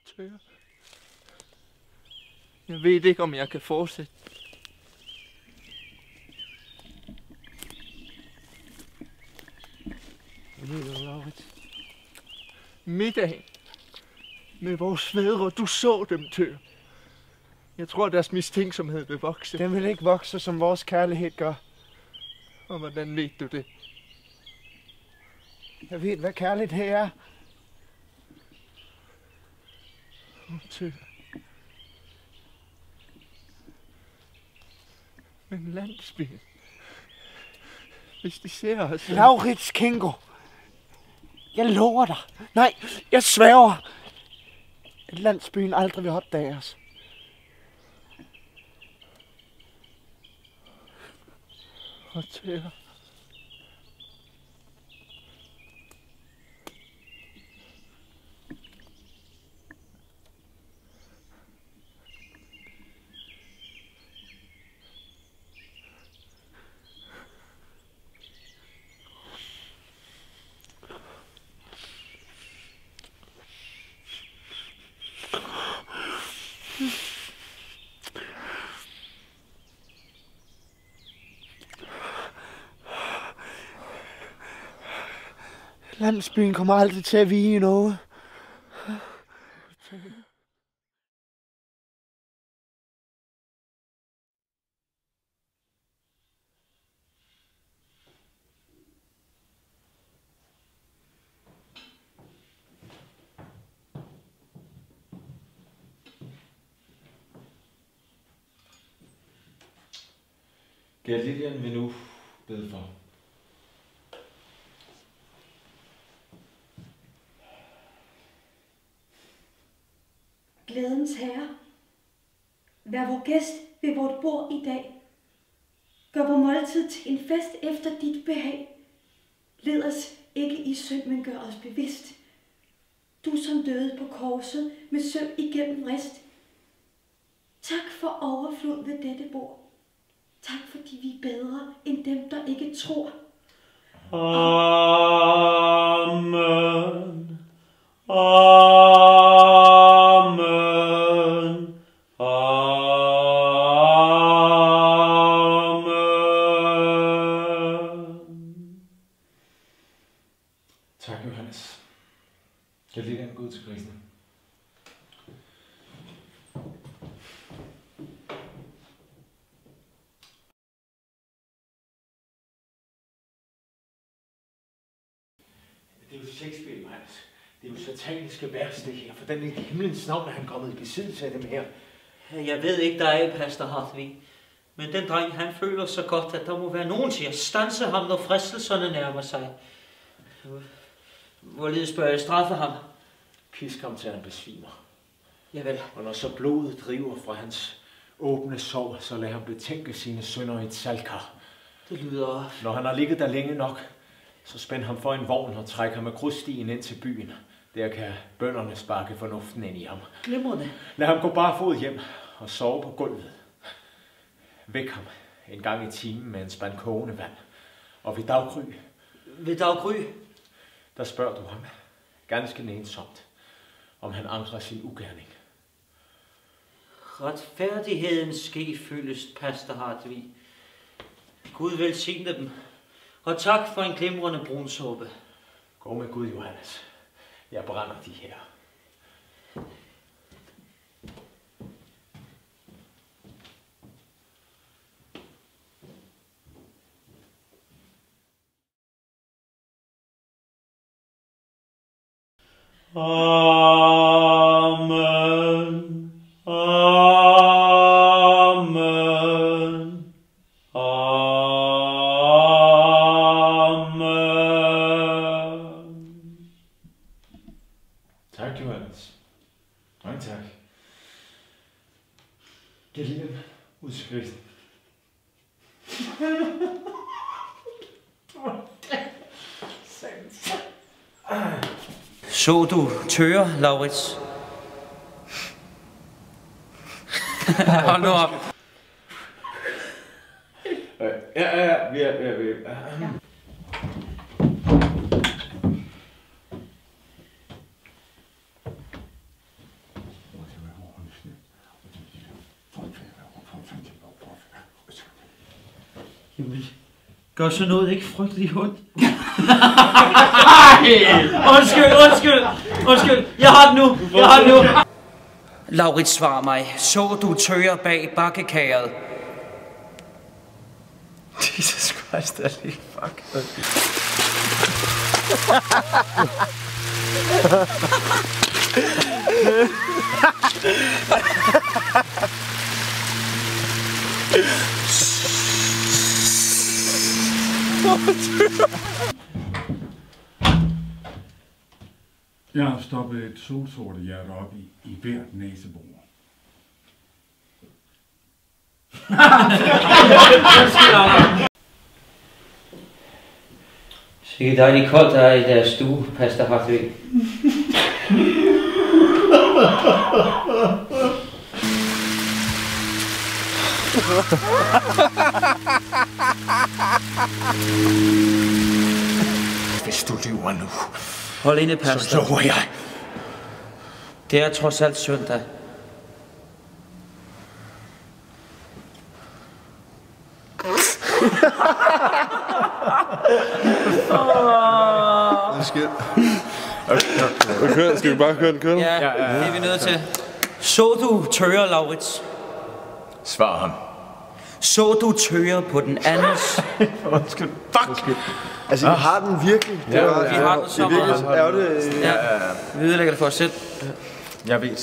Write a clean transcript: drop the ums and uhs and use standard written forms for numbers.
Tør. Jeg ved ikke, om jeg kan fortsætte. Middagen med vores fædre, du så dem, Tør. Jeg tror, deres mistænksomhed vil vokse. Den vil ikke vokse, som vores kærlighed gør. Og hvordan ved du det? Jeg ved, hvad kærlighed er. Tør. Men landsbyen. Hvis de ser os... Laurits Kingo. Jeg lover dig. Nej, jeg sværger. At landsbyen aldrig vil opdage os. Og Tør. Landsbyen kommer aldrig til at vige noget. Gert Lilian vil nu bede for. Glædens herre, vær vor gæst ved vort bord i dag. Gør vor måltid til en fest efter dit behag. Led os ikke i synd, men gør os bevidst. Du som døde på korset med synd igennem rist. Tak for overflod ved dette bord. Tak fordi vi er bedre end dem, der ikke tror. Amen. Amen. Amen. Tak, Johannes. Gert Lilian, gå ud til grisen. Det er jo Shakespeare, Johannes. Det er jo sataniske vers, det her. For den i himlens navn er han kommet i besiddelse af dem her. Jeg ved ikke dig, Pastor Hartvig. Men den dreng, han føler så godt, at der må være nogen til at standse ham, når fristelserne nærmer sig. Hvorledes bør jeg straffe ham? Pisk ham til han besvimer. Javel. Og når så blodet driver fra hans åbne sår, så lad ham betænke sine synder i et saltkar. Det lyder... Når han har ligget der længe nok, så spænd ham for en vogn og træk ham med grusstien ind til byen. Der kan bønderne sparke fornuften ind i ham. Glimrende. Lad ham gå barefod hjem og sove på gulvet. Væk ham en gang i timen med en spand kogende vand. Og ved daggry. Ved daggry? Der spørger du ham, ganske nænsomt, om han angrer sin ugerning. Retfærdigheden ske fyldest, Pastor Hartvig. Gud velsigne dem. Og tak for en glimrende brunsuppe. Gå med Gud, Johannes. Jeg brænder de her. Amen. Amen. Amen. Tak, Johannes. Mange tak. Gert Lilian, ud til grisen. Så du Tør, Laurits? Hold nu op. Ja, vi er. Jamen, gør så noget ikke frygtelig ondt? Undskyld. Jeg har den nu. Laurits, svar mig. Så du tøger bag bakkekæret? Jesus Christ, er det fuck. Jeg har stoppet et solsortehjerte op i hvert næsebor. Sikke dejligt koldt der er i deres stue, Pastor Hartvig. Hvis du lyver nu, Hold inde, Pastor. så lover jeg. Det er trods alt søndag. Okay, skal vi bare køre den kørende? Ja, det er vi nødt til. Så du tøger, Laurits? Svar ham. Så du tøger på den andens? Undskyld. Fuck! Altså, vi har den virkelig. Ja, vi har den så meget. Det er virkelig ærgerligt. Ja, vi ødelægger det for os selv. Jeg ved.